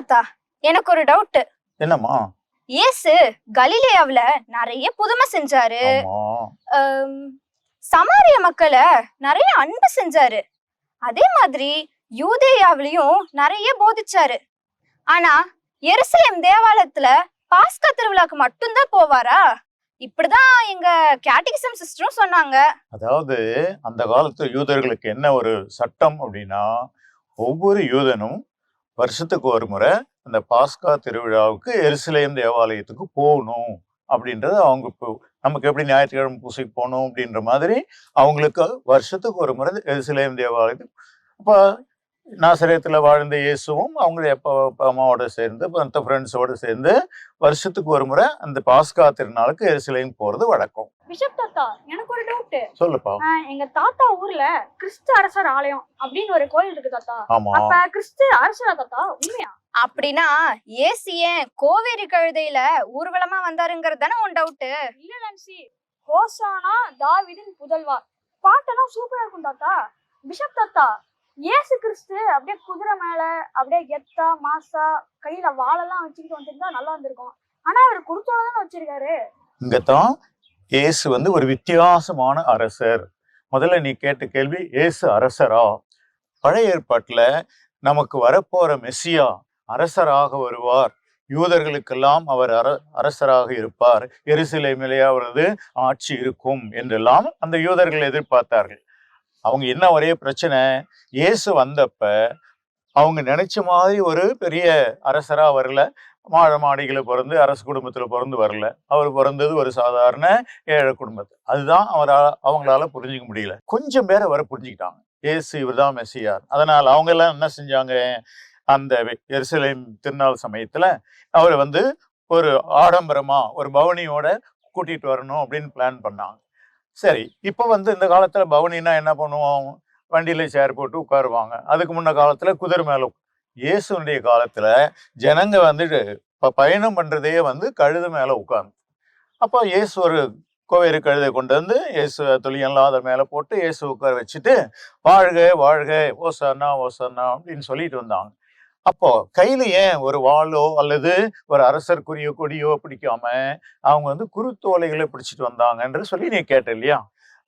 தாத்தா, எனக்கு ஒரு டவுட். என்னம்மா? இயேசு கலிலேயாவுல நிறைய புதுமை செஞ்சாரு. சமாரிய மக்களை நிறைய அன்பு செஞ்சாரு. அதே மாதிரி யூதேயாவிலையும் நிறைய போதிச்சாரு. ஆனா எருசலேம் தேவாலயத்துல பாஸ்கா திருவிழாக்கு மட்டும்தான் போவாரா? இப்படிதான் எங்க கேட்டிகிசம் சிஸ்டரும் சொன்னாங்க. அதாவது அந்த காலத்து யூதர்களுக்கு என்ன ஒரு சட்டம் அப்படின்னா, ஒவ்வொரு யூதனும் வருஷத்துக்கு ஒரு முறை அந்த பாஸ்கா திருவிழாவுக்கு எருசலேம் தேவாலயத்துக்கு போகணும் அப்படின்றது. அவங்க இப்போ நமக்கு எப்படி ஞாயிற்றுக்கிழமை பூசைக்கு போகணும் அப்படின்ற மாதிரி அவங்களுக்கு வருஷத்துக்கு ஒரு முறை எருசலேம் தேவாலயத்துக்கு. அப்போ நாசரேத்துல வாழ்ந்த இயேசுவும் அவங்களுடைய அப்பா அம்மாவோட சேர்ந்து மற்ற ஃப்ரெண்ட்ஸோடு சேர்ந்து வருஷத்துக்கு ஒரு முறை அந்த பாஸ்கா திருநாளுக்கு எருசலேம் போறது வழக்கம். பிஷப் தாத்தா, எனக்கு ஒரு டவுட். சொல்லுப்பா. எங்க தாத்தா ஊர்ல கிறிஸ்து அரசர் ஆலயம் அப்படின்னு ஒரு கோயில் இருக்கு தாத்தா. ஆமா. அப்ப கிறிஸ்து அரசரா தாத்தா? உண்மையா? அப்படின்னா ஏசு ஏன் கோவேரி கழுதையில ஊர்வலமா வந்தாருங்கிறது தானே உன் டவுட்? இல்ல நான்சி, ஹோசானா தாவீதின் புதல்வா பாட்டெல்லாம் சூப்பரா இருக்கும் தாத்தா. பிஷப் தாத்தா, இயேசு கிறிஸ்து அப்படியே குதிரை மேல அப்படியே கெத்தா மாசா கையில வாழெல்லாம் வச்சுக்கிட்டு வந்துருந்தா நல்லா இருந்திருக்கும். ஆனா அவர் குருத்தோட தானே வச்சிருக்காரு. இங்கதான் இயேசு ஒரு வித்தியாசமான அரசர். முதல்ல நீ கேட்ட கேள்வி, இயேசு அரசரா? பழைய ஏற்பாட்டுல நமக்கு வரப்போற மெசியா அரசராக வருவார், யூதர்களுக்கெல்லாம் அவர் அரசராக இருப்பார், எருசலேமிலே அவரது ஆட்சி இருக்கும் என்றெல்லாம் அந்த யூதர்கள் எதிர்பார்த்தார்கள். அவங்க என்ன ஒரே பிரச்சனை, இயேசு வந்தப்ப அவங்க நினைச்ச மாதிரி ஒரு பெரிய அரசரா வரல. மாடிகளை பிறந்து அரசு குடும்பத்துல பிறந்து வரல. அவர் பிறந்தது ஒரு சாதாரண ஏழை குடும்பத்தில். அதுதான் அவங்களால புரிஞ்சுக்க முடியல. கொஞ்சம் பேரை வர புரிஞ்சுக்கிட்டாங்க, இயேசு இவர் தான் மெசியார். அதனால அவங்க எல்லாம் என்ன செஞ்சாங்க, அந்த எருசலேம் திருநாள் சமயத்துல அவரை ஒரு ஆடம்பரமா ஒரு பவனியோட கூட்டிட்டு வரணும் அப்படின்னு பிளான் பண்ணாங்க. சரி, இப்போ இந்த காலத்துல பவனின்னா என்ன பண்ணுவோம், வண்டியில சேர் போட்டு உட்காருவாங்க. அதுக்கு முன்ன காலத்துல குதிரை மேல. இயேசுனுடைய காலத்துல ஜனங்க பயணம் பண்றதே கழுது மேல உட்கார்ந்து. அப்போ இயேசு ஒரு கோவேறு கழுதை கொண்டு இயேசு துளியெல்லாம் அதை மேல போட்டு இயேசு உட்கார வச்சுட்டு வாழ்க வாழ்க ஓசன்னா ஓசன்னா அப்படின்னு சொல்லிட்டு வந்தாங்க. அப்போ கையில ஏன் ஒரு வாளோ அல்லது ஒரு அரசர்க்குரிய கொடியோ பிடிக்காம அவங்க குருத்தோலைகளை பிடிச்சிட்டு வந்தாங்கன்ற சொல்லி நீ கேட்ட இல்லையா?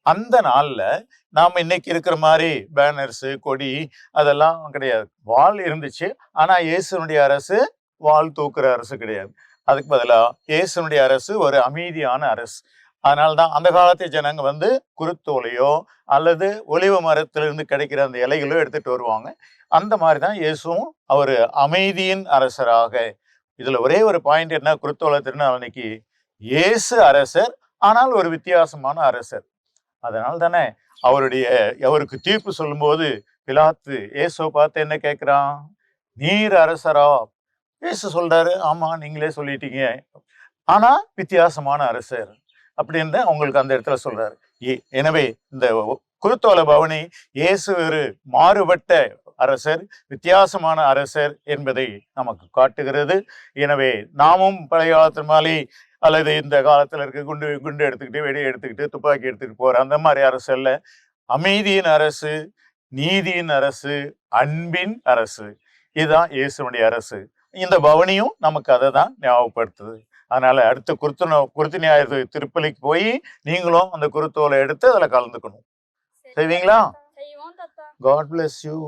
அந்த நாள்ல நாம இன்னைக்கு இருக்கிற மாதிரி பேனர்ஸ் கொடி அதெல்லாம் கிடையாது. வாள் இருந்துச்சு, ஆனா இயேசுனுடைய அரசு வாள் தூக்குற அரசு கிடையாது. அதுக்கு பதிலா இயேசுனுடைய அரசு ஒரு அமைதியான அரசு. அதனால்தான் அந்த காலத்து ஜனங்க குருத்தோலையோ அல்லது ஒலிவ மரத்திலிருந்து கிடைக்கிற அந்த இலைகளோ எடுத்துட்டு வருவாங்க. அந்த மாதிரிதான் இயேசுவும் அவர் அமைதியின் அரசராக. இதுல ஒரே ஒரு பாயிண்ட் என்ன, குருத்தோலை திருநாள் அன்னைக்கு இயேசு அரசர், ஆனால் ஒரு வித்தியாசமான அரசர். அதனால தானே அவருக்கு தீர்ப்பு சொல்லும் போது பிலாத்து இயேசுவை பார்த்து என்ன கேட்கிறான், நீர் அரசரா? இயேசு சொல்றாரு, ஆமா நீங்களே சொல்லிட்டீங்க, ஆனா வித்தியாசமான அரசர் அப்படின்னு அவங்களுக்கு அந்த இடத்துல சொல்றாரு. எனவே இந்த குருத்தோலை பவனி இயேசு ஒரு மாறுபட்ட அரசர், வித்தியாசமான அரசர் என்பதை நமக்கு காட்டுகிறது. எனவே நாமும் பழைய காலத்து மாதிரி அல்லது இந்த காலத்துல இருக்க குண்டு எடுத்துக்கிட்டு வெடி எடுத்துக்கிட்டு துப்பாக்கி எடுத்துக்கிட்டு போற அந்த மாதிரி அரசு அல்ல. அமைதியின் அரசு, நீதியின் அரசு, அன்பின் அரசு. இதுதான் இயேசுனுடைய அரசு. இந்த பவனியும் நமக்கு அதை தான் ஞாபகப்படுத்துது. அதனால அடுத்த குருத்து ஞாயிறு திருப்பலிக்கு போய் நீங்களும் அந்த குருத்தோலை எடுத்து அதுல கலந்துக்கணும். செய்வீங்களா? God bless you.